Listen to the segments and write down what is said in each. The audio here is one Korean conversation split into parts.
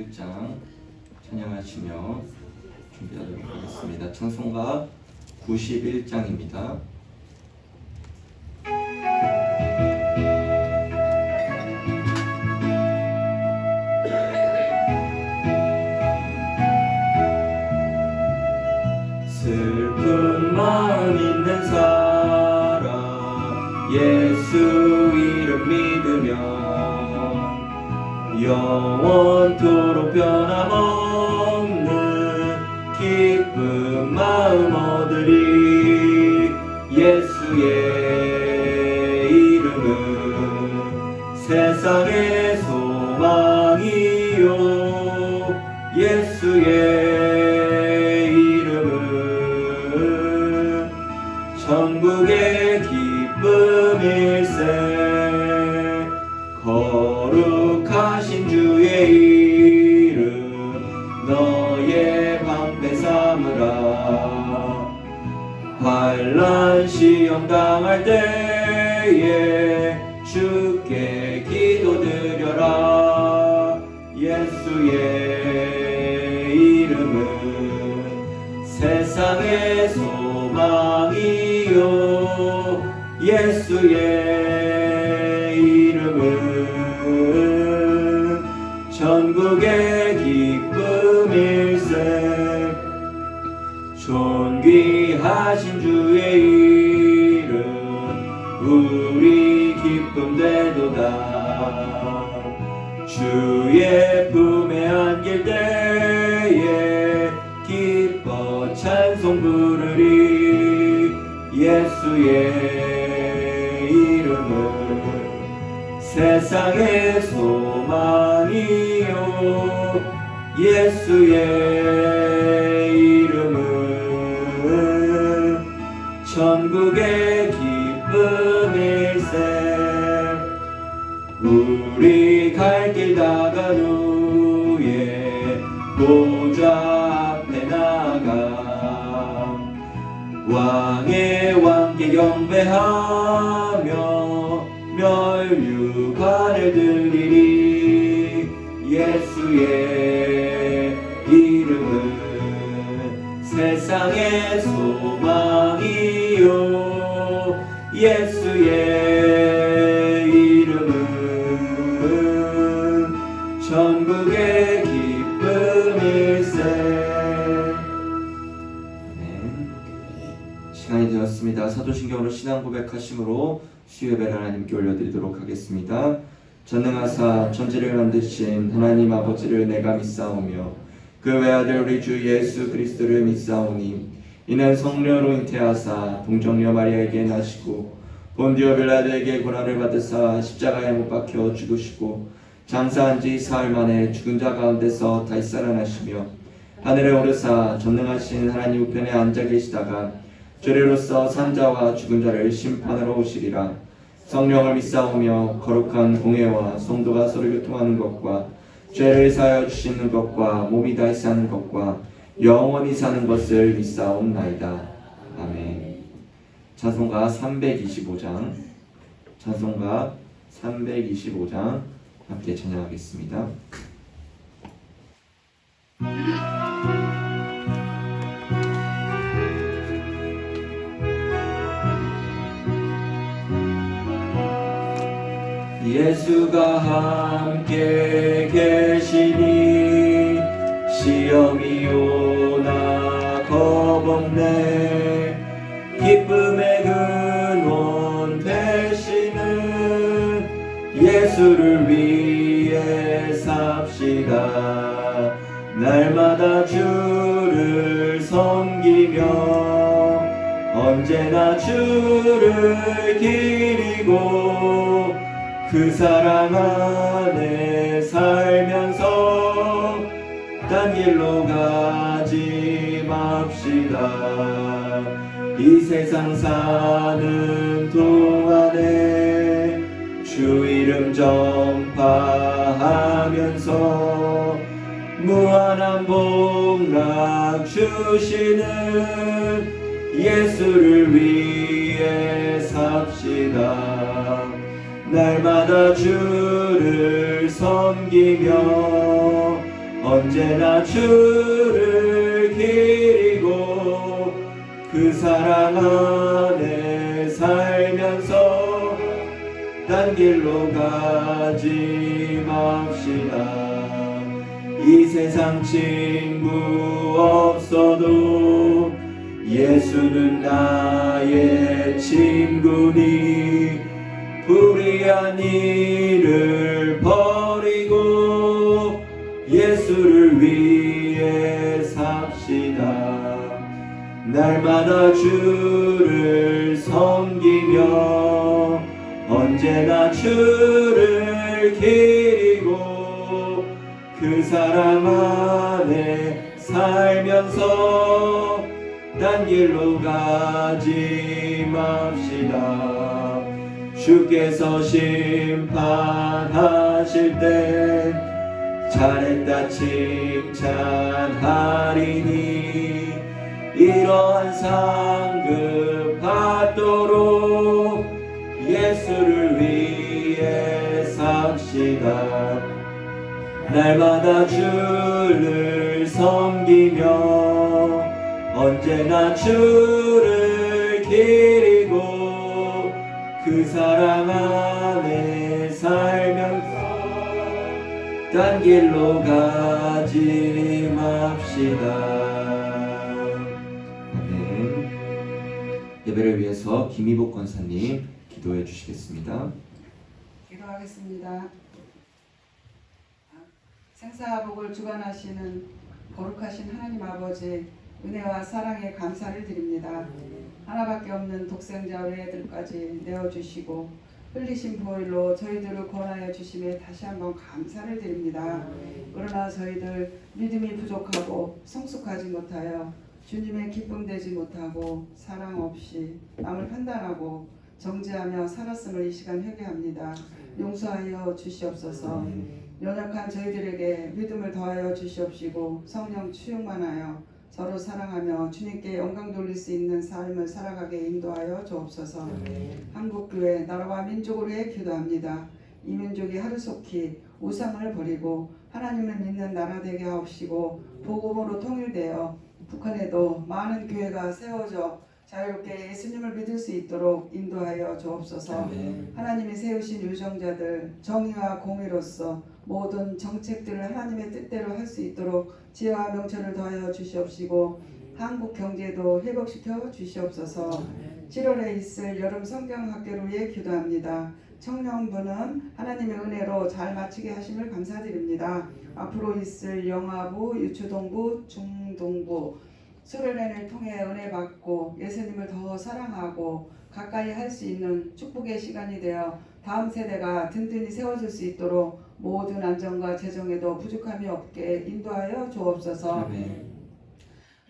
1장 찬양하시며 준비하도록 하겠습니다. 찬송가 91장입니다. 슬픈 마음 있는 사람 예수 이름 믿으면 영원토록 변함없는 기쁜 마음 얻으리. 예수의 이름은 세상의 소망이요 예수의 이름은 천국의 기쁨일세. 거룩하신 주의 이름 너의 방패 삼으라. 환난 시험 당할 때에 주께 기도드려라. 예수의 이름은 세상의 소망이요 예수의 이름은 천국의 기쁨일세. 존귀하신 주의 이름 우리 기쁨 되도다. 주의 품에 안길 때에 기뻐 찬송 부르리. 예수의 이름은 세상의 소망이요 예수의 이름은 천국의 기쁨일세. 우리 갈 길 다간 후에 보좌 앞에 나가 왕의 왕께 경배하며 멸류관을 드리리. 예수의 이름은 세상의 소망이요 예수의 이름은 천국의 기쁨일세. 아멘. 시간이 되었습니다. 사도신경으로 신앙 고백하심으로 수요예배를 하나님께 올려드리도록 하겠습니다. 전능하사 천지를 만드신 하나님 아버지를 내가 믿사오며 그 외아들 우리 주 예수 그리스도를 믿사오니 이는 성령으로 잉태하사 동정녀 마리아에게 나시고 본디오 빌라도에게 고난을 받으사 십자가에 못 박혀 죽으시고 장사한 지 사흘 만에 죽은 자 가운데서 다시 살아나시며 하늘에 오르사 전능하신 하나님 우편에 앉아 계시다가 죄로서 산 자와 죽은 자를 심판하러 오시리라. 성령을 믿사오며 거룩한 공회와 성도가 서로 교통하는 것과 죄를 사하여 주시는 것과 몸이 다시 사는 것과 영원히 사는 것을 믿사옵나이다. 아멘. 찬송가 325장 찬송가 325장 함께 찬양하겠습니다. 예수가 함께 계시니 시험이 오나 겁없네. 기쁨의 근원 되시는 예수를 위해 삽시다. 날마다 주를 섬기며 언제나 주를 기리고 그 사랑 안에 살면서 딴 길로 가지 맙시다. 이 세상 사는 동안에 주 이름 전파하면서 무한한 복락 주시는 예수를 위해 삽시다. 날마다 주를 섬기며 언제나 주를 기리고 그 사랑 안에 살면서 딴 길로 가지 맙시다. 이 세상 친구 없어도 예수는 나의 친구니 불의한 일을 버리고 예수를 위해 삽시다. 날마다 주를 섬기며 언제나 주를 기리고 그 사랑 안에 살면서 딴 길로 가지 맙시다. 주께서 심판하실 때 잘했다 칭찬하리니 이러한 상급 받도록 예수를 위해 삽시다. 날마다 주를 섬기며 언제나 주를 기리고 그 사랑 안에 살면서 딴 길로 가지 맙시다. 아멘. 예배를 위해서 김희복 권사님 기도해 주시겠습니다. 기도하겠습니다. 생사복을 주관하시는 거룩하신 하나님 아버지, 은혜와 사랑에 감사를 드립니다. 하나밖에 없는 독생자 우리 애들까지 내어주시고 흘리신 보혈로 저희들을 권하여 주심에 다시 한번 감사를 드립니다. 그러나 저희들 믿음이 부족하고 성숙하지 못하여 주님의 기쁨 되지 못하고 사랑 없이 남을 판단하고 정죄하며 살았음을 이 시간 회개합니다. 용서하여 주시옵소서. 연약한 저희들에게 믿음을 더하여 주시옵시고 성령 충만하여 서로 사랑하며 주님께 영광 돌릴 수 있는 삶을 살아가게 인도하여 주옵소서. 한국교회 나라와 민족을 위해 기도합니다. 이 민족이 하루속히 우상을 버리고 하나님을 믿는 나라 되게 하옵시고 복음으로 통일되어 북한에도 많은 교회가 세워져 자유롭게 예수님을 믿을 수 있도록 인도하여 주옵소서. 하나님이 세우신 유정자들 정의와 공의로서 모든 정책들을 하나님의 뜻대로 할 수 있도록 지혜와 명철을 더하여 주시옵시고 한국 경제도 회복시켜 주시옵소서. 7월에 있을 여름 성경학교를 위해 기도합니다. 청년부는 하나님의 은혜로 잘 마치게 하심을 감사드립니다. 앞으로 있을 영아부, 유초동부, 중동부 수련회를 통해 은혜 받고 예수님을 더 사랑하고 가까이 할 수 있는 축복의 시간이 되어 다음 세대가 든든히 세워질 수 있도록 모든 안전과 재정에도 부족함이 없게 인도하여 주옵소서. 아멘.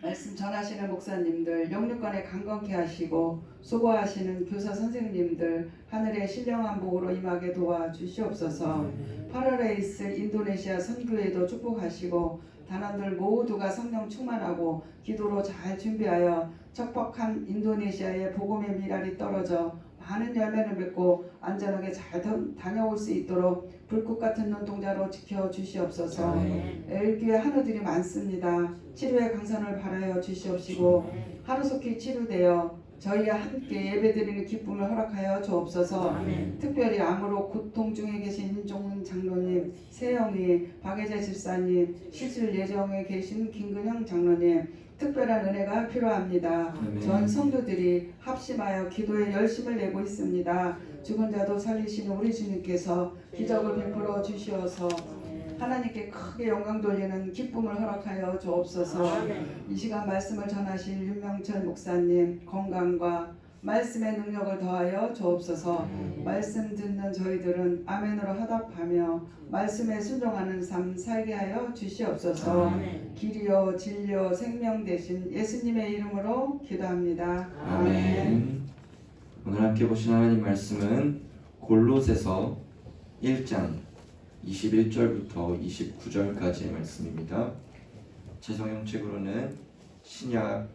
말씀 전하시는 목사님들 영육간에 강건케 하시고 수고하시는 교사 선생님들 하늘의 신령한 복으로 임하게 도와주시옵소서. 8월에 있을 인도네시아 선교회도 축복하시고 단원들 모두가 성령 충만하고 기도로 잘 준비하여 척박한 인도네시아의 복음의 미랄이 떨어져 많은 열매를 맺고 안전하게 잘 다녀올 수 있도록 불꽃 같은 눈동자로 지켜주시옵소서. 애일교회 한우들이 많습니다. 치료의 강선을 바라여 주시옵시고 하루속히 치료되어 저희와 함께 예배드리는 기쁨을 허락하여 주옵소서. 특별히 암으로 고통 중에 계신 인종훈 장로님, 세영이, 박예자 집사님, 시술 예정에 계신 김근형 장로님 특별한 은혜가 필요합니다. 전 성도들이 합심하여 기도에 열심을 내고 있습니다. 죽은 자도 살리시는 우리 주님께서 기적을 베풀어 주시어서 하나님께 크게 영광 돌리는 기쁨을 허락하여 주옵소서. 이 시간 말씀을 전하실 윤명철 목사님 건강과 말씀의 능력을 더하여 주옵소서. 말씀 듣는 저희들은 아멘으로 화답하며 말씀에 순종하는 삶 살게 하여 주시옵소서. 길이요 진리요 생명 되신 예수님의 이름으로 기도합니다. 아멘. 오늘 함께 보신 하나님 말씀은 골로새서 1장 21절부터 29절까지의 말씀입니다. 제 성경책으로는 신약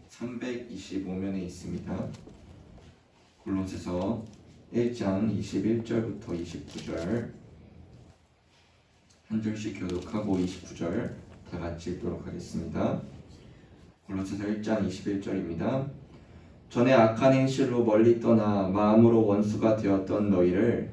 325면에 있습니다. 골로새서 1장 21절부터 29절 한 절씩 교독하고 29절 다 같이 읽도록 하겠습니다. 골로새서 1장 21절입니다. 전에 악한 행실로 멀리 떠나 마음으로 원수가 되었던 너희를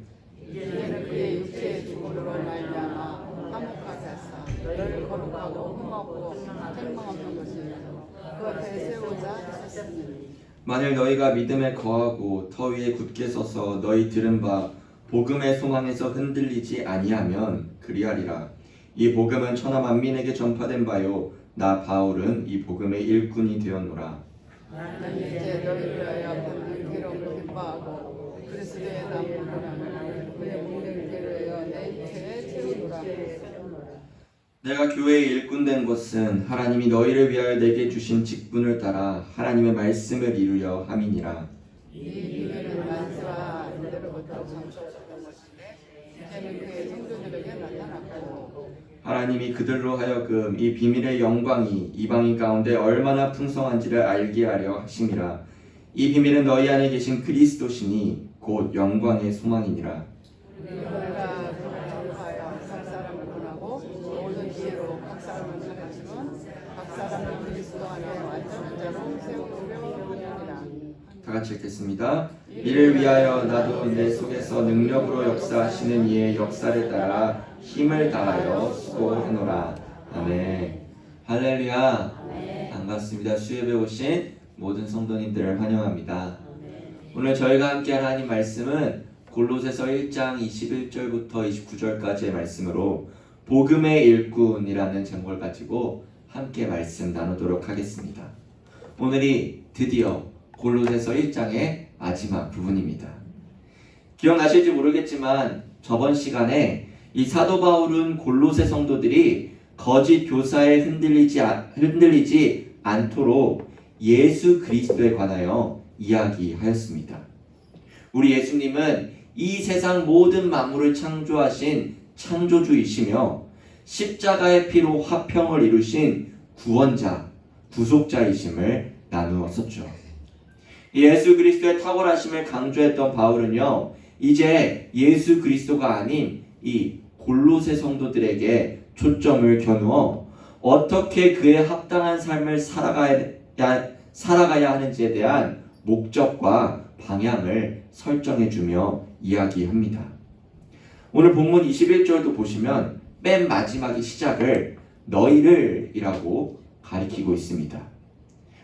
이제는 그의 육체의 죽음으로 말미암아 화목하게 하사 너희를 거룩하고 흠없고 책망 없는 것이요 그 앞에 세우고자 하셨으니 만일 너희가 믿음에 거하고 터 위에 굳게 서서 너희 들은 바 복음의 소망에서 흔들리지 아니하면 그리하리라. 이 복음은 천하 만민에게 전파된 바요 나 바울은 이 복음의 일꾼이 되었노라. 나는 이제 너희를 위하여 받는 괴로움을 기뻐하고 그리스도의 남은 고난을 그의 공생대로 하여 내 육체에 채우노라. 내가 교회의 일꾼 된 것은 하나님이 너희를 위하여 내게 주신 직분을 따라 하나님의 말씀을 이루려 함이니라. 이 비밀은 만세와 인대로부터 잠셨던 것인데 이제는 그의 성도들에게 나타났고 하나님이 그들로 하여금 이 비밀의 영광이 이방인 가운데 얼마나 풍성한지를 알게 하려 하심이라. 이 비밀은 너희 안에 계신 그리스도시니 곧 영광의 소망이니라. 우리가 전파하여 각 사람을 권하고 모든 지혜로 각 사람을 가르치면 각 사람을 그리스도 안에 완전한 자로 세우려 하느니라. 다 같이 읽겠습니다. 이를 위하여 나도 내 속에서 능력으로 역사하시는 이의 역사를 따라 힘을 다하여 수고하노라. 아멘. 할렐루야. 반갑습니다. 수협에 오신 모든 성도님들을 환영합니다. 오늘 저희가 함께할 하나님 말씀은 골로새서 1장 21절부터 29절까지의 말씀으로 복음의 일꾼이라는 제목을 가지고 함께 말씀 나누도록 하겠습니다. 오늘이 드디어 골로새서 1장의 마지막 부분입니다. 기억나실지 모르겠지만 저번 시간에 이 사도 바울은 골로새 성도들이 거짓 교사에 흔들리지 않도록 예수 그리스도에 관하여 이야기하였습니다. 우리 예수님은 이 세상 모든 만물을 창조하신 창조주이시며 십자가의 피로 화평을 이루신 구원자, 구속자이심을 나누었었죠. 예수 그리스도의 탁월하심을 강조했던 바울은요, 이제 예수 그리스도가 아닌 이 골로새 성도들에게 초점을 겨누어 어떻게 그에 합당한 삶을 살아가야 하는지에 대한 목적과 방향을 설정해주며 이야기합니다. 오늘 본문 21절도 보시면 맨 마지막의 시작을 너희를 이라고 가리키고 있습니다.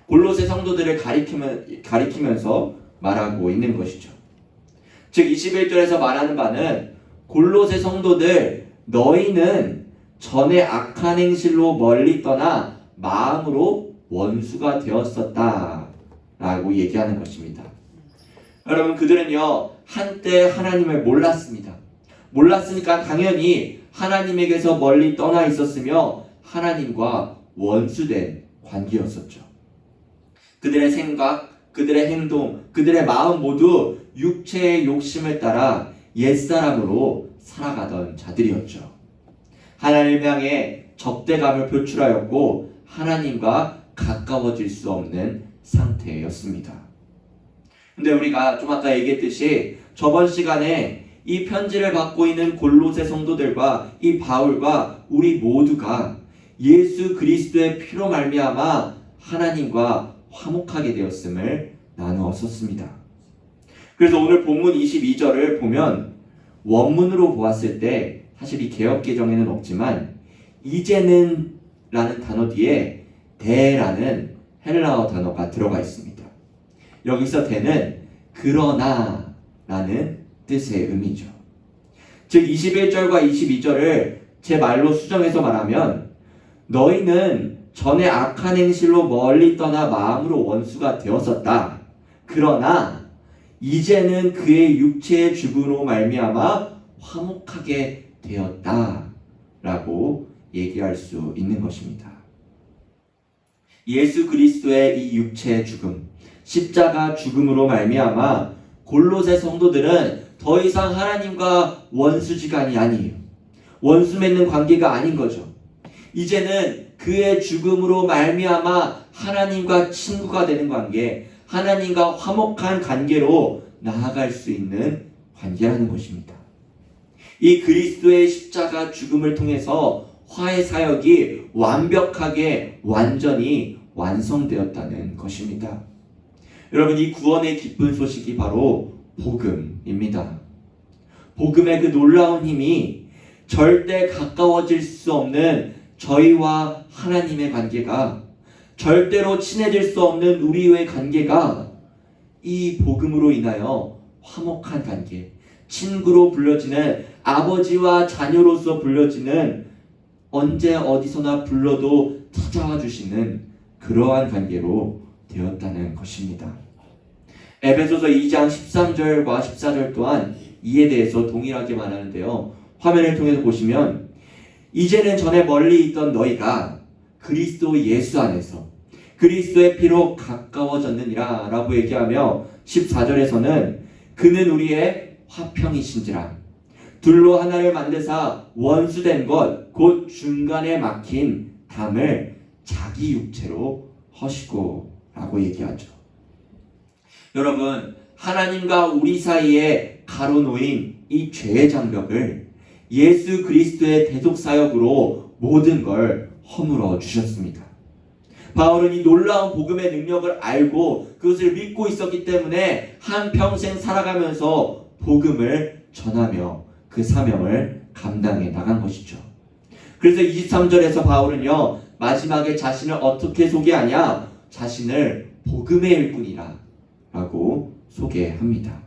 골로새 성도들을 가리키면서 말하고 있는 것이죠. 즉 21절에서 말하는 바는 골로새 성도들 너희는 전에 악한 행실로 멀리 떠나 마음으로 원수가 되었었다 라고 얘기하는 것입니다. 여러분 그들은요 한때 하나님을 몰랐습니다. 몰랐으니까 당연히 하나님에게서 멀리 떠나 있었으며 하나님과 원수된 관계였었죠. 그들의 생각, 그들의 행동, 그들의 마음 모두 육체의 욕심을 따라 옛사람으로 살아가던 자들이었죠. 하나님을 향해 적대감을 표출하였고 하나님과 가까워질 수 없는 상태였습니다. 근데 우리가 좀 아까 얘기했듯이 저번 시간에 이 편지를 받고 있는 골로새 성도들과 이 바울과 우리 모두가 예수 그리스도의 피로 말미암아 하나님과 화목하게 되었음을 나누었었습니다. 그래서 오늘 본문 22절을 보면 원문으로 보았을 때 사실 이 개역개정에는 없지만 이제는 라는 단어 뒤에 대라는 헬라어 단어가 들어가 있습니다. 여기서 대는 그러나 라는 뜻의 의미죠. 즉 21절과 22절을 제 말로 수정해서 말하면 너희는 전에 악한 행실로 멀리 떠나 마음으로 원수가 되었었다. 그러나 이제는 그의 육체의 죽음으로 말미암아 화목하게 되었다 라고 얘기할 수 있는 것입니다. 예수 그리스도의 이 육체의 죽음, 십자가 죽음으로 말미암아 골로새 성도들은 더 이상 하나님과 원수지간이 아니에요. 원수 맺는 관계가 아닌 거죠. 이제는 그의 죽음으로 말미암아 하나님과 친구가 되는 관계, 하나님과 화목한 관계로 나아갈 수 있는 관계라는 것입니다. 이 그리스도의 십자가 죽음을 통해서 화해 사역이 완벽하게 완전히 완성되었다는 것입니다. 여러분, 이 구원의 기쁜 소식이 바로 복음입니다. 복음의 그 놀라운 힘이 절대 가까워질 수 없는 저희와 하나님의 관계가, 절대로 친해질 수 없는 우리의 관계가 이 복음으로 인하여 화목한 관계, 친구로 불려지는, 아버지와 자녀로서 불려지는, 언제 어디서나 불러도 찾아와 주시는 그러한 관계로 되었다는 것입니다. 에베소서 2장 13절과 14절 또한 이에 대해서 동일하게 말하는데요. 화면을 통해서 보시면, 이제는 전에 멀리 있던 너희가 그리스도 예수 안에서 그리스도의 피로 가까워졌느니라 라고 얘기하며, 14절에서는 그는 우리의 화평이신지라 둘로 하나를 만드사 원수된 것 곧 중간에 막힌 담을 자기 육체로 허시고 라고 얘기하죠. 여러분, 하나님과 우리 사이에 가로놓인 이 죄의 장벽을 예수 그리스도의 대속사역으로 모든 걸 허물어 주셨습니다. 바울은 이 놀라운 복음의 능력을 알고 그것을 믿고 있었기 때문에 한평생 살아가면서 복음을 전하며 그 사명을 감당해 나간 것이죠. 그래서 23절에서 바울은요, 마지막에 자신을 어떻게 소개하냐? 자신을 복음의 일꾼이라 라고 소개합니다.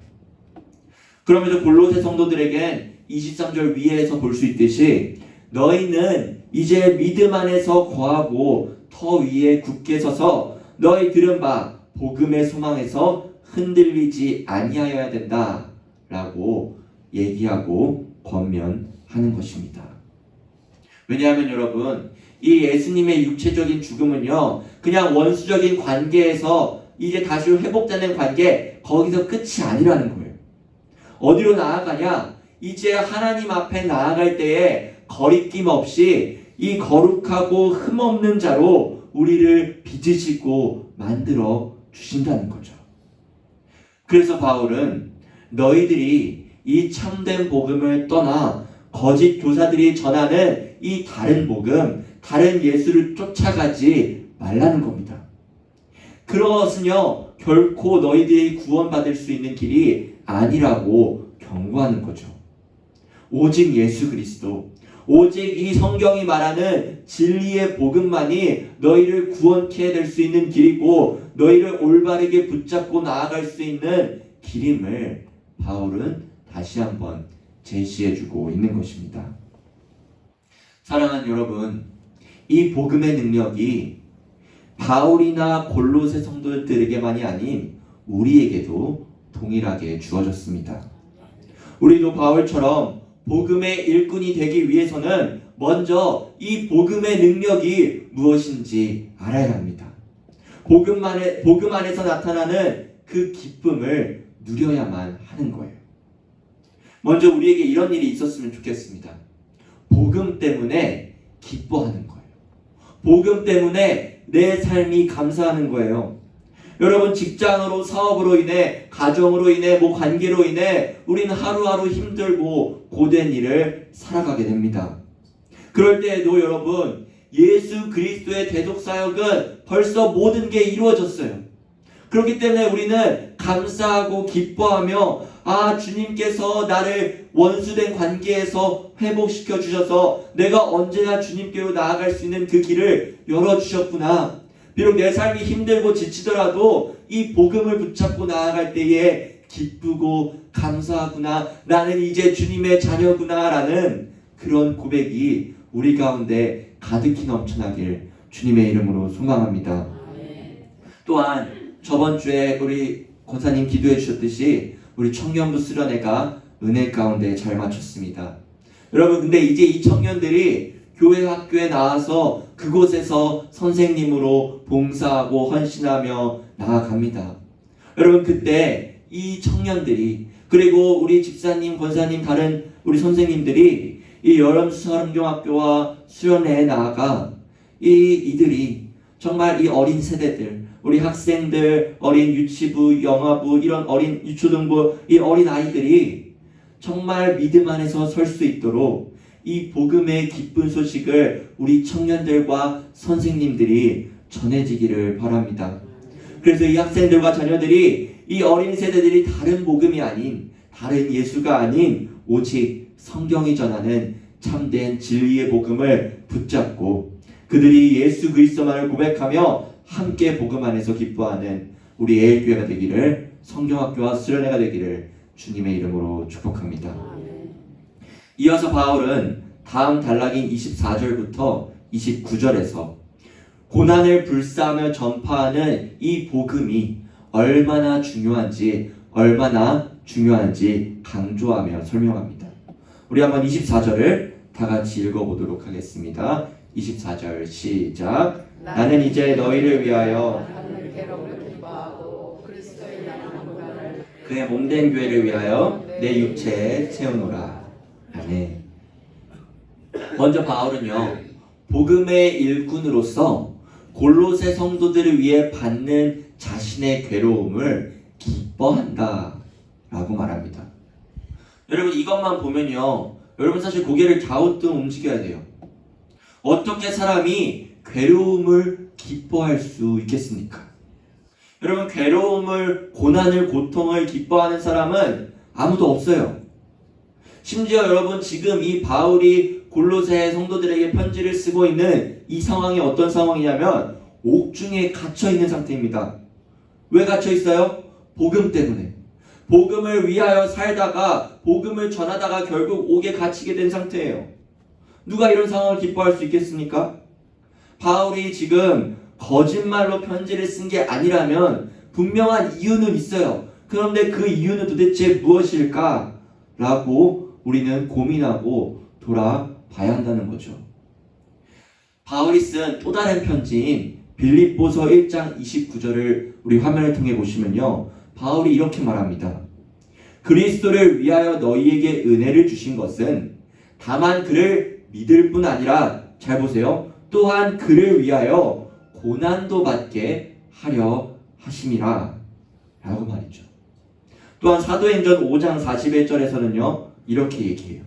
그러면서 골로새 성도들에겐 23절 위에서 볼 수 있듯이, 너희는 이제 믿음 안에서 거하고 더 위에 굳게 서서 너희 들은 바 복음의 소망에서 흔들리지 아니하여야 된다 라고 얘기하고 권면하는 것입니다. 왜냐하면 여러분, 이 예수님의 육체적인 죽음은요, 그냥 원수적인 관계에서 이제 다시 회복되는 관계, 거기서 끝이 아니라는 거예요. 어디로 나아가냐? 이제 하나님 앞에 나아갈 때에 거리낌 없이 이 거룩하고 흠없는 자로 우리를 빚으시고 만들어 주신다는 거죠. 그래서 바울은 너희들이 이 참된 복음을 떠나 거짓 교사들이 전하는 이 다른 복음, 다른 예수를 쫓아가지 말라는 겁니다. 그것은요, 결코 너희들이 구원받을 수 있는 길이 아니라고 경고하는 거죠. 오직 예수 그리스도, 오직 이 성경이 말하는 진리의 복음만이 너희를 구원케 될 수 있는 길이고 너희를 올바르게 붙잡고 나아갈 수 있는 길임을 바울은 다시 한번 제시해주고 있는 것입니다. 사랑하는 여러분, 이 복음의 능력이 바울이나 골로새 성도들에게만이 아닌 우리에게도 동일하게 주어졌습니다. 우리도 바울처럼 복음의 일꾼이 되기 위해서는 먼저 이 복음의 능력이 무엇인지 알아야 합니다. 복음 안에서 나타나는 그 기쁨을 누려야만 하는 거예요. 먼저 우리에게 이런 일이 있었으면 좋겠습니다. 복음 때문에 기뻐하는 거예요. 복음 때문에 내 삶이 감사하는 거예요. 여러분, 직장으로, 사업으로 인해, 가정으로 인해, 관계로 인해 우리는 하루하루 힘들고 고된 일을 살아가게 됩니다. 그럴 때에도 여러분, 예수 그리스도의 대속사역은 벌써 모든 게 이루어졌어요. 그렇기 때문에 우리는 감사하고 기뻐하며, 주님께서 나를 원수된 관계에서 회복시켜 주셔서 내가 언제나 주님께로 나아갈 수 있는 그 길을 열어주셨구나. 비록 내 삶이 힘들고 지치더라도 이 복음을 붙잡고 나아갈 때에 기쁘고 감사하구나. 나는 이제 주님의 자녀구나 라는 그런 고백이 우리 가운데 가득히 넘쳐나길 주님의 이름으로 소망합니다. 또한 저번 주에 우리 권사님 기도해 주셨듯이 우리 청년부 수련회가 은혜 가운데 잘 마쳤습니다. 여러분, 근데 이제 이 청년들이 교회 학교에 나와서 그곳에서 선생님으로 봉사하고 헌신하며 나아갑니다. 여러분, 그때 이 청년들이, 그리고 우리 집사님, 권사님, 다른 우리 선생님들이 이 여름수사학교와 수련회에 나아가 이들이 정말 이 어린 세대들, 우리 학생들, 어린 유치부, 영아부, 이런 어린 유초등부, 이 어린 아이들이 정말 믿음 안에서 설 수 있도록 이 복음의 기쁜 소식을 우리 청년들과 선생님들이 전해지기를 바랍니다. 그래서 이 학생들과 자녀들이 이 어린 세대들이 다른 복음이 아닌, 다른 예수가 아닌 오직 성경이 전하는 참된 진리의 복음을 붙잡고 그들이 예수 그리스도만을 고백하며 함께 복음 안에서 기뻐하는 우리 에일교회가 되기를, 성경학교와 수련회가 되기를 주님의 이름으로 축복합니다. 이어서 바울은 다음 단락인 24절부터 29절에서 고난을 불사하며 전파하는 이 복음이 얼마나 중요한지 강조하며 설명합니다. 우리 한번 24절을 다 같이 읽어보도록 하겠습니다. 24절 시작. 나는 이제 너희를 위하여 하늘 괴로움을 기뻐하고 그리스도의 나라는 고난을 그의 몸된 교회를 위하여 내 육체에 채우노라. 아멘. 먼저 바울은요, 복음의 일꾼으로서 골로새 성도들을 위해 받는 자신의 괴로움을 기뻐한다 라고 말합니다. 여러분, 이것만 보면요, 여러분 사실 고개를 갸우뚱 움직여야 돼요. 어떻게 사람이 괴로움을 기뻐할 수 있겠습니까? 여러분, 괴로움을, 고난을, 고통을 기뻐하는 사람은 아무도 없어요. 심지어 여러분, 지금 이 바울이 골로새 성도들에게 편지를 쓰고 있는 이 상황이 어떤 상황이냐면 옥중에 갇혀 있는 상태입니다. 왜 갇혀 있어요? 복음 때문에. 복음을 위하여 살다가 복음을 전하다가 결국 옥에 갇히게 된 상태예요. 누가 이런 상황을 기뻐할 수 있겠습니까? 바울이 지금 거짓말로 편지를 쓴 게 아니라면 분명한 이유는 있어요. 그런데 그 이유는 도대체 무엇일까? 라고 우리는 고민하고 돌아봐야 한다는 거죠. 바울이 쓴 또 다른 편지인 빌립보서 1장 29절을 우리 화면을 통해 보시면요, 바울이 이렇게 말합니다. 그리스도를 위하여 너희에게 은혜를 주신 것은 다만 그를 믿을 뿐 아니라, 잘 보세요, 또한 그를 위하여 고난도 받게 하려 하심이라 라고 말이죠. 또한 사도행전 5장 41절에서는요 이렇게 얘기해요.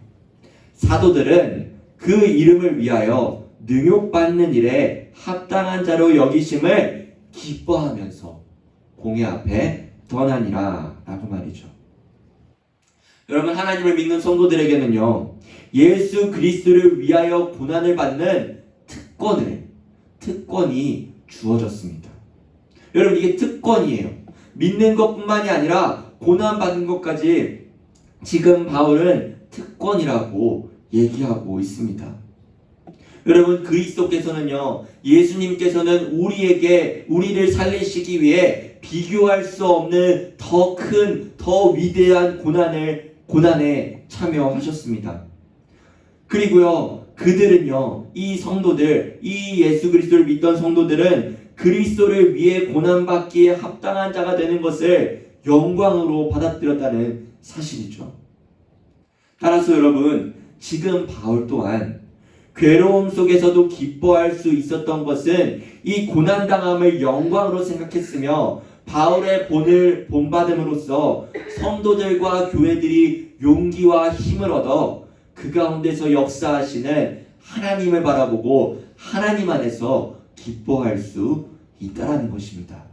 사도들은 그 이름을 위하여 능욕받는 일에 합당한 자로 여기심을 기뻐하면서 공회 앞에 떠나니라 라고 말이죠. 여러분, 하나님을 믿는 성도들에게는요, 예수 그리스도를 위하여 고난을 받는 특권이 주어졌습니다. 여러분, 이게 특권이에요. 믿는 것뿐만이 아니라 고난받는 것까지 지금 바울은 특권이라고 얘기하고 있습니다. 여러분, 그리스도께서는요, 예수님께서는 우리를 살리시기 위해 비교할 수 없는 더 큰, 더 위대한 고난에 참여하셨습니다. 그리고요, 그들은요, 이 성도들, 이 예수 그리스도를 믿던 성도들은 그리스도를 위해 고난받기에 합당한 자가 되는 것을 영광으로 받아들였다는 사실이죠. 따라서 여러분, 지금 바울 또한 괴로움 속에서도 기뻐할 수 있었던 것은 이 고난당함을 영광으로 생각했으며, 바울의 본받음으로써 성도들과 교회들이 용기와 힘을 얻어 그 가운데서 역사하시는 하나님을 바라보고 하나님 안에서 기뻐할 수 있다라는 것입니다.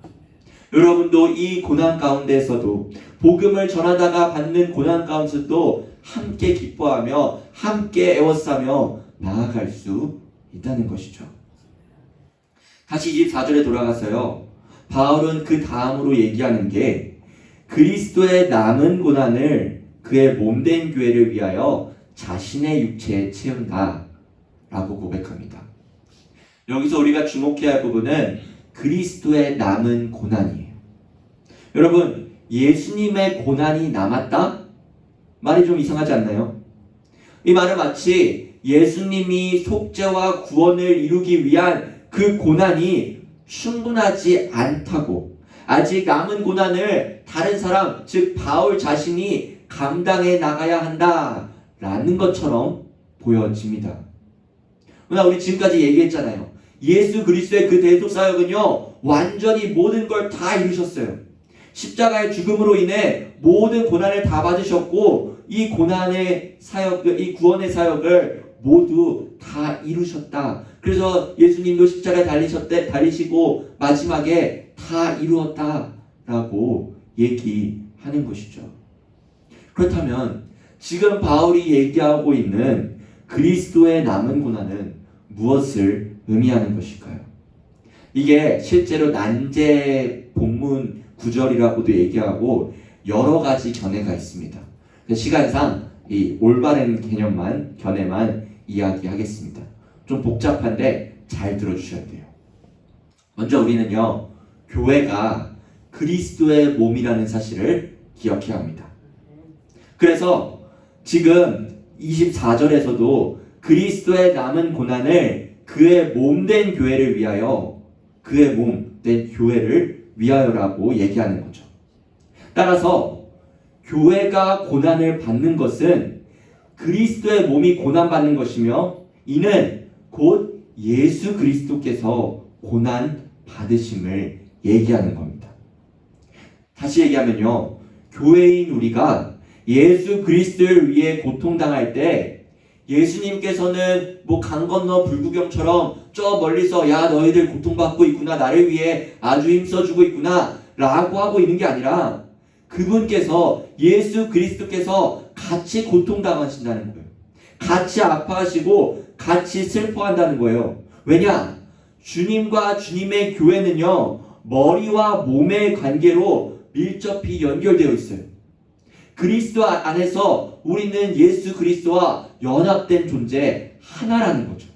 여러분도 이 고난 가운데서도, 복음을 전하다가 받는 고난 가운데서도 함께 기뻐하며 함께 애워싸며 나아갈 수 있다는 것이죠. 다시 24절에 돌아가서요, 바울은 그 다음으로 얘기하는 게 그리스도의 남은 고난을 그의 몸된 교회를 위하여 자신의 육체에 채운다 라고 고백합니다. 여기서 우리가 주목해야 할 부분은 그리스도의 남은 고난이에요. 여러분, 예수님의 고난이 남았다? 말이 좀 이상하지 않나요? 이 말은 마치 예수님이 속죄와 구원을 이루기 위한 그 고난이 충분하지 않다고, 아직 남은 고난을 다른 사람, 즉 바울 자신이 감당해 나가야 한다라는 것처럼 보여집니다. 그러나 우리 지금까지 얘기했잖아요. 예수 그리스도의 그 대속사역은요, 완전히 모든 걸 다 이루셨어요. 십자가의 죽음으로 인해 모든 고난을 다 받으셨고, 이 고난의 사역, 이 구원의 사역을 모두 다 이루셨다. 그래서 예수님도 십자가에 달리시고 마지막에 다 이루었다라고 얘기하는 것이죠. 그렇다면 지금 바울이 얘기하고 있는 그리스도의 남은 고난은 무엇을 의미하는 것일까요? 이게 실제로 난제 본문 구절이라고도 얘기하고 여러 가지 견해가 있습니다. 시간상 이 올바른 견해만 이야기하겠습니다. 좀 복잡한데 잘 들어주셔야 돼요. 먼저 우리는요, 교회가 그리스도의 몸이라는 사실을 기억해야 합니다. 그래서 지금 24절에서도 그리스도의 남은 고난을 그의 몸된 교회를 위하여, 그의 몸된 교회를 위하여라고 얘기하는 거죠. 따라서 교회가 고난을 받는 것은 그리스도의 몸이 고난받는 것이며, 이는 곧 예수 그리스도께서 고난 받으심을 얘기하는 겁니다. 다시 얘기하면요, 교회인 우리가 예수 그리스도를 위해 고통당할 때 예수님께서는 뭐 강 건너 불구경처럼 저 멀리서 야 너희들 고통받고 있구나, 나를 위해 아주 힘써주고 있구나 라고 하고 있는 게 아니라 그분께서, 예수 그리스도께서 같이 고통당하신다는 거예요. 같이 아파하시고 같이 슬퍼한다는 거예요. 왜냐? 주님과 주님의 교회는요, 머리와 몸의 관계로 밀접히 연결되어 있어요. 그리스도 안에서 우리는 예수 그리스도와 연합된 존재 하나라는 거죠.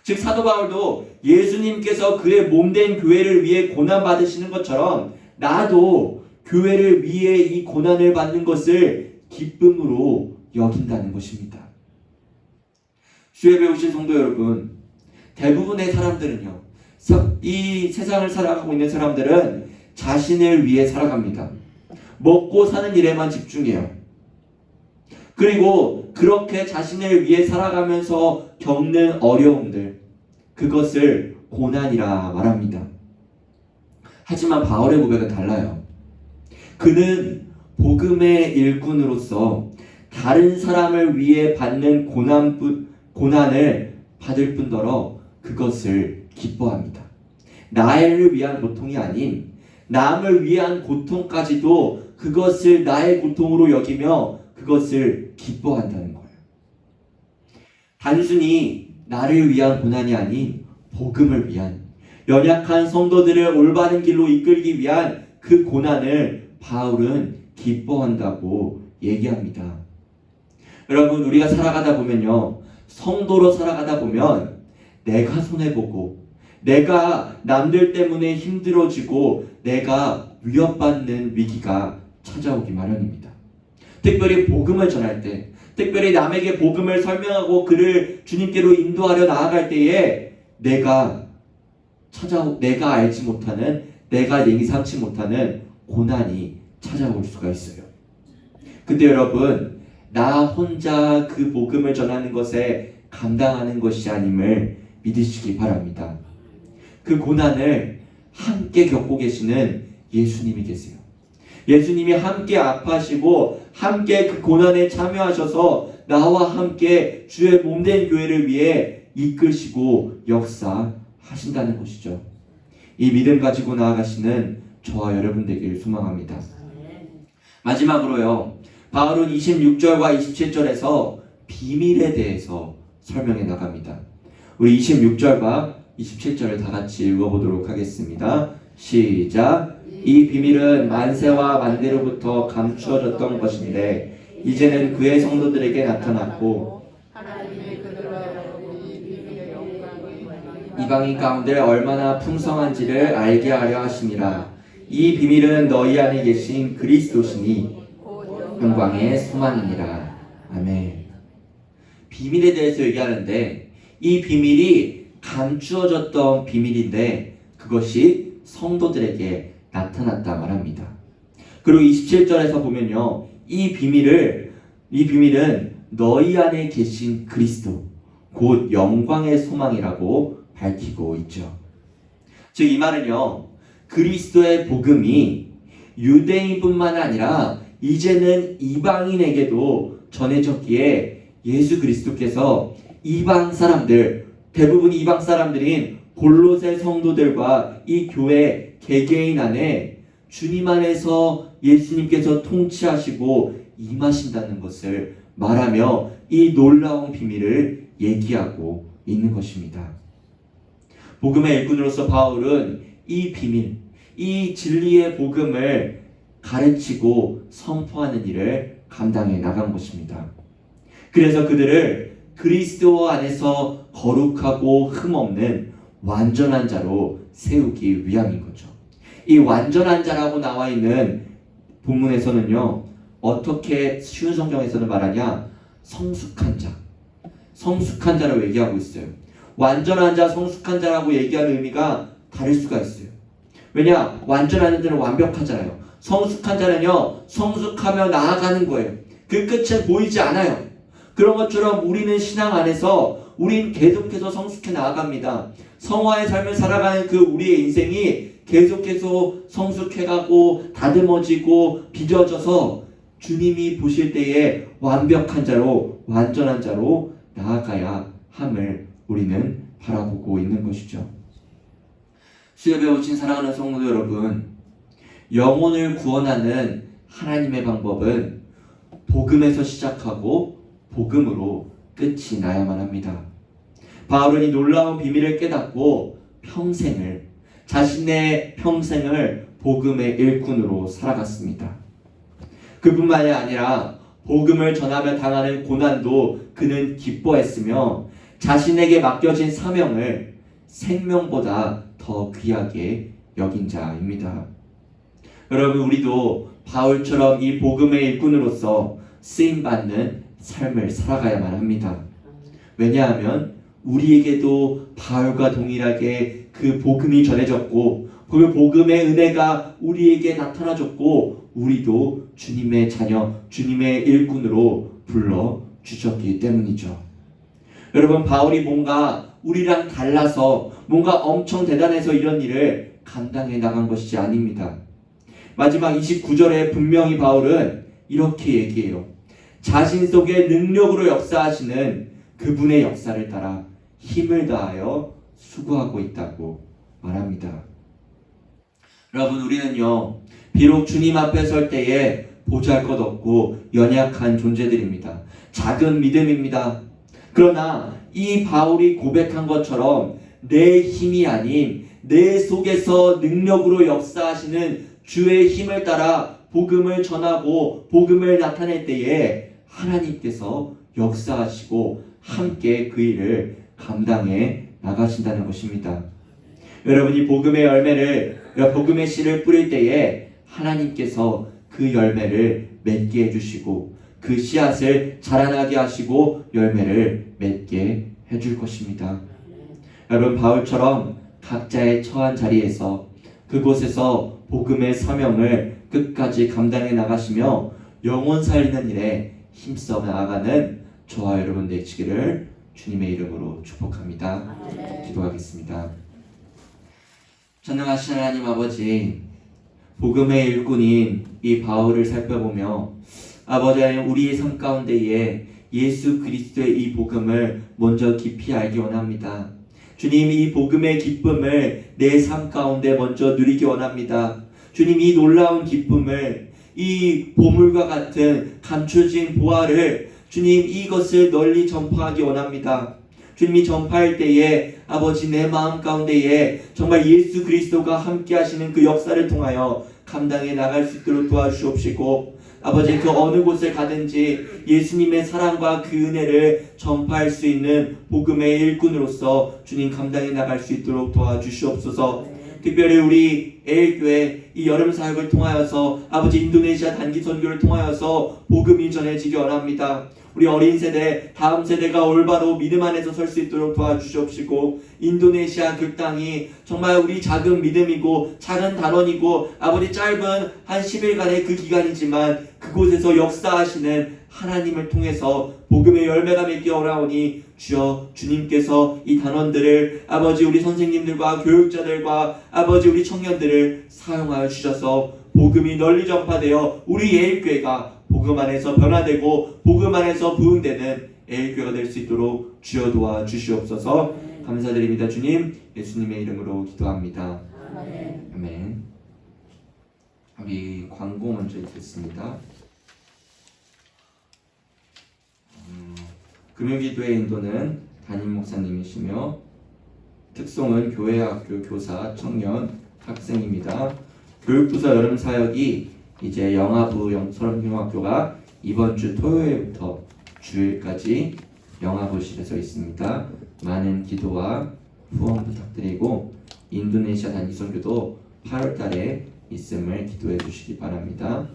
즉 사도 바울도 예수님께서 그의 몸된 교회를 위해 고난받으시는 것처럼 나도 교회를 위해 이 고난을 받는 것을 기쁨으로 여긴다는 것입니다. 주에 배우신 성도 여러분, 대부분의 사람들은요, 이 세상을 살아가고 있는 사람들은 자신을 위해 살아갑니다. 먹고 사는 일에만 집중해요. 그리고 그렇게 자신을 위해 살아가면서 겪는 어려움들, 그것을 고난이라 말합니다. 하지만 바울의 고백은 달라요. 그는 복음의 일꾼으로서 다른 사람을 위해 받는 고난을 받을 뿐더러 그것을 기뻐합니다. 나를 위한 고통이 아닌 남을 위한 고통까지도 그것을 나의 고통으로 여기며 그것을 기뻐한다는 거예요. 단순히 나를 위한 고난이 아닌 복음을 위한, 연약한 성도들을 올바른 길로 이끌기 위한 그 고난을 바울은 기뻐한다고 얘기합니다. 여러분, 우리가 살아가다 보면요, 성도로 살아가다 보면 내가 손해보고 내가 남들 때문에 힘들어지고 내가 위협받는 위기가 찾아오기 마련입니다. 특별히 복음을 전할 때, 특별히 남에게 복음을 설명하고 그를 주님께로 인도하려 나아갈 때에 내가 알지 못하는, 내가 예상치 못하는 고난이 찾아올 수가 있어요. 근데 여러분, 나 혼자 그 복음을 전하는 것에 감당하는 것이 아님을 믿으시기 바랍니다. 그 고난을 함께 겪고 계시는 예수님이 계세요. 예수님이 함께 아파하시고 함께 그 고난에 참여하셔서 나와 함께 주의 몸된 교회를 위해 이끌시고 역사하신다는 것이죠. 이 믿음 가지고 나아가시는 저와 여러분 되길 소망합니다. 마지막으로요, 바울은 26절과 27절에서 비밀에 대해서 설명해 나갑니다. 우리 26절과 27절을 다 같이 읽어보도록 하겠습니다. 시작. 이 비밀은 만세와 만대로부터 감추어졌던 것인데 이제는 그의 성도들에게 나타났고 이방인 가운데 얼마나 풍성한지를 알게 하려 하심이라. 이 비밀은 너희 안에 계신 그리스도시니 영광의 소망이니라. 아멘. 비밀에 대해서 얘기하는데 이 비밀이 감추어졌던 비밀인데 그것이 성도들에게 나타났다 말합니다. 그리고 27절에서 보면요, 이 비밀은 너희 안에 계신 그리스도, 곧 영광의 소망이라고 밝히고 있죠. 즉 이 말은요, 그리스도의 복음이 유대인뿐만 아니라 이제는 이방인에게도 전해졌기에 예수 그리스도께서 이방 사람들, 대부분 이방 사람들인 골로새 성도들과 이 교회 개개인 안에 주님 안에서 예수님께서 통치하시고 임하신다는 것을 말하며 이 놀라운 비밀을 얘기하고 있는 것입니다. 복음의 일꾼으로서 바울은 이 비밀, 이 진리의 복음을 가르치고 선포하는 일을 감당해 나간 것입니다. 그래서 그들을 그리스도 안에서 거룩하고 흠없는 완전한 자로 세우기 위함인 거죠. 이 완전한 자라고 나와 있는 본문에서는요, 어떻게 쉬운 성경에서는 말하냐? 성숙한 자, 성숙한 자라고 얘기하고 있어요. 완전한 자, 성숙한 자라고 얘기하는 의미가 다를 수가 있어요. 왜냐? 완전한 자는 완벽하잖아요. 성숙한 자는요, 성숙하며 나아가는 거예요. 그 끝은 보이지 않아요. 그런 것처럼 우리는 신앙 안에서 우린 계속해서 성숙해 나아갑니다. 성화의 삶을 살아가는 그 우리의 인생이 계속해서 성숙해가고 다듬어지고 빚어져서 주님이 보실 때에 완벽한 자로, 완전한 자로 나아가야 함을 우리는 바라보고 있는 것이죠. 수요배에 오신 사랑하는 성도 여러분, 영혼을 구원하는 하나님의 방법은 복음에서 시작하고 복음으로 끝이 나야만 합니다. 바울은 이 놀라운 비밀을 깨닫고 자신의 평생을 복음의 일꾼으로 살아갔습니다. 그뿐만이 아니라 복음을 전하며 당하는 고난도 그는 기뻐했으며 자신에게 맡겨진 사명을 생명보다 더 귀하게 여긴 자입니다. 여러분, 우리도 바울처럼 이 복음의 일꾼으로서 쓰임받는 삶을 살아가야만 합니다. 왜냐하면 우리에게도 바울과 동일하게 그 복음이 전해졌고 그 복음의 은혜가 우리에게 나타나졌고 우리도 주님의 자녀, 주님의 일꾼으로 불러주셨기 때문이죠. 여러분, 바울이 뭔가 우리랑 달라서 뭔가 엄청 대단해서 이런 일을 감당해 나간 것이 아닙니다. 마지막 29절에 분명히 바울은 이렇게 얘기해요. 자신 속에 능력으로 역사하시는 그분의 역사를 따라 힘을 다하여 수고하고 있다고 말합니다. 여러분, 우리는요, 비록 주님 앞에 설 때에 보잘것없고 연약한 존재들입니다. 작은 믿음입니다. 그러나 이 바울이 고백한 것처럼 내 힘이 아닌 내 속에서 능력으로 역사하시는 주의 힘을 따라 복음을 전하고 복음을 나타낼 때에 하나님께서 역사하시고 함께 그 일을 감당해 나가신다는 것입니다. 여러분이 복음의 씨를 뿌릴 때에 하나님께서 그 열매를 맺게 해주시고 그 씨앗을 자라나게 하시고 열매를 맺게 해줄 것입니다. 여러분, 바울처럼 각자의 처한 자리에서 그곳에서 복음의 사명을 끝까지 감당해 나가시며 영혼 살리는 일에 힘써 나아가는 저와 여러분 되시기를 주님의 이름으로 축복합니다. 기도하겠습니다. 전능하신 하나님 아버지, 복음의 일꾼인 이 바울을 살펴보며 아버지 하나님, 우리의 삶 가운데에 예수 그리스도의 이 복음을 먼저 깊이 알기 원합니다. 주님, 이 복음의 기쁨을 내 삶 가운데 먼저 누리기 원합니다. 주님, 이 놀라운 기쁨을, 이 보물과 같은 감춰진 보화를 주님, 이것을 널리 전파하기 원합니다. 주님이 전파할 때에 아버지, 내 마음 가운데에 정말 예수 그리스도가 함께 하시는 그 역사를 통하여 감당해 나갈 수 있도록 도와주옵시고, 아버지, 그 어느 곳을 가든지 예수님의 사랑과 그 은혜를 전파할 수 있는 복음의 일꾼으로서 주님 감당해 나갈 수 있도록 도와주시옵소서. 특별히 우리 애일교회 이 여름 사역을 통하여서 아버지, 인도네시아 단기 선교를 통하여서 복음이 전해지기 원합니다. 우리 어린 세대, 다음 세대가 올바로 믿음 안에서 설 수 있도록 도와주시옵시고, 인도네시아 그 땅이 정말 우리 작은 믿음이고 작은 단원이고 아버지, 짧은 한 10일간의 그 기간이지만 그곳에서 역사하시는 하나님을 통해서 복음의 열매가 맺기 원하오니 주여, 주님께서 이 단원들을 아버지, 우리 선생님들과 교육자들과 아버지, 우리 청년들을 사용하여 주셔서 복음이 널리 전파되어 우리 예일교회가 복음 안에서 변화되고 복음 안에서 부흥되는 예일교회가 될 수 있도록 주여 도와 주시옵소서. 감사드립니다. 주님, 예수님의 이름으로 기도합니다. 아멘. 우리 광고 먼저 읽겠습니다. 금요기도의 인도는 담임 목사님이시며 특성은 교회, 학교, 교사, 청년, 학생입니다. 교육부서 여름 사역이 이제 영아부 영설중학교가 이번 주 토요일부터 주일까지 영아부실에서 있습니다. 많은 기도와 후원 부탁드리고 인도네시아 단기선교도 8월달에 있음을 기도해 주시기 바랍니다.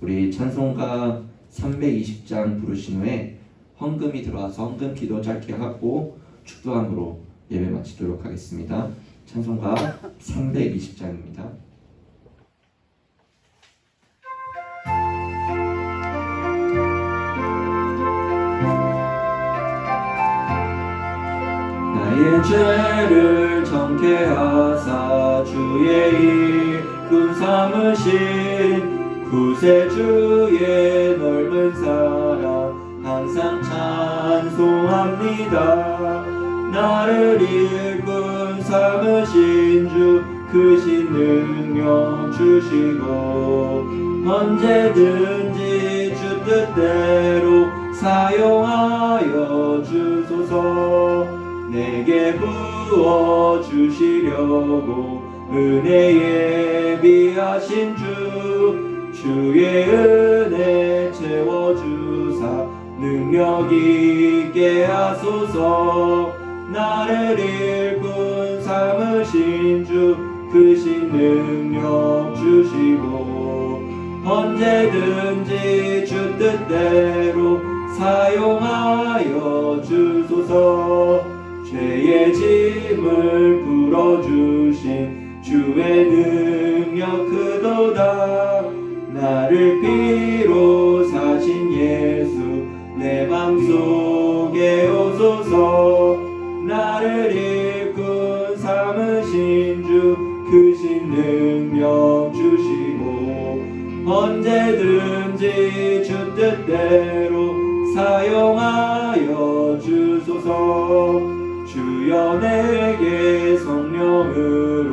우리 찬송가 320장 부르신 후에 헌금이 들어와서 헌금 기도 짧게 하고 축도함으로 예배 마치도록 하겠습니다. 찬송가 320장입니다. 나의 죄를 정케 하사 주의 일꾼 삼으신 구세주의 넓은 사랑 항상 찬송합니다. 나를 일꾼 삼으신 주 크신 능력 주시고 언제든지 주 뜻대로 사용하여 주소서. 내게 부어 주시려고 은혜에 비하신 주의 은혜 채워주사 능력 있게 하소서. 나를 일꾼 삼으신 주 크신 능력 주시고 언제든지 주 뜻대로 사용하여 주소서. 죄의 짐을 풀어주신 주의 능력 크도다. 나를 피로 사신 예수 내 맘속에 오소서. 나를 일꾼 삼으신 주 크신 능력 주시고 언제든지 주 뜻대로 사용하여 주소서. 주여 내게 성령으로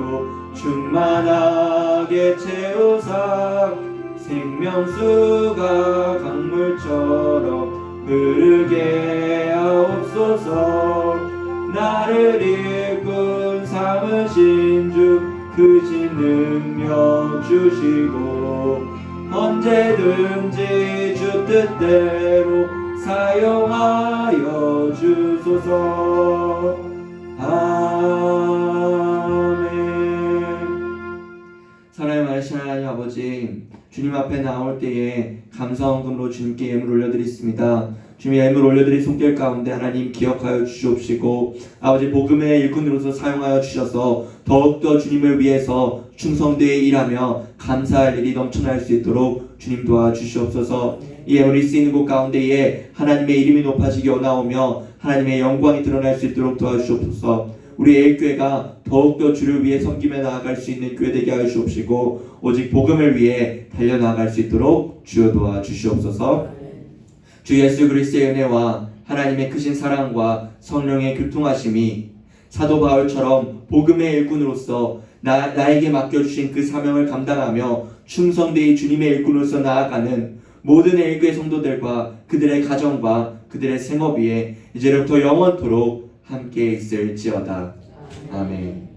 충만하게 채우사 생명수가 강물처럼 흐르게 하옵소서. 나를 일꾼 삼으신 주 크신 능력 주시고 언제든지 주 뜻대로 사용하여 주소서. 아멘. 사랑의 많으신 하나님 아버지, 주님 앞에 나올 때에 감사헌금으로 주님께 예물 올려드렸습니다. 주님의 예물 올려드린 손길 가운데 하나님 기억하여 주시옵시고 아버지 복음의 일꾼으로서 사용하여 주셔서 더욱더 주님을 위해서 충성되이 일하며 감사할 일이 넘쳐날 수 있도록 주님 도와주시옵소서. 이 예물이 쓰이는 곳 가운데에 하나님의 이름이 높아지기 원하오며 하나님의 영광이 드러날 수 있도록 도와주시옵소서. 우리 예일교회가 더욱더 주를 위해 섬기며 나아갈 수 있는 교회 되게 하여 주옵시고 오직 복음을 위해 달려나갈 수 있도록 주여 도와주시옵소서. 주 예수 그리스도의 은혜와 하나님의 크신 사랑과 성령의 교통하심이 사도 바울처럼 복음의 일꾼으로서 나에게 맡겨주신 그 사명을 감당하며 충성되이 주님의 일꾼으로서 나아가는 모든 예일교회 성도들과 그들의 가정과 그들의 생업 위에 이제부터 영원토록 함께 있을지어다. 아멘.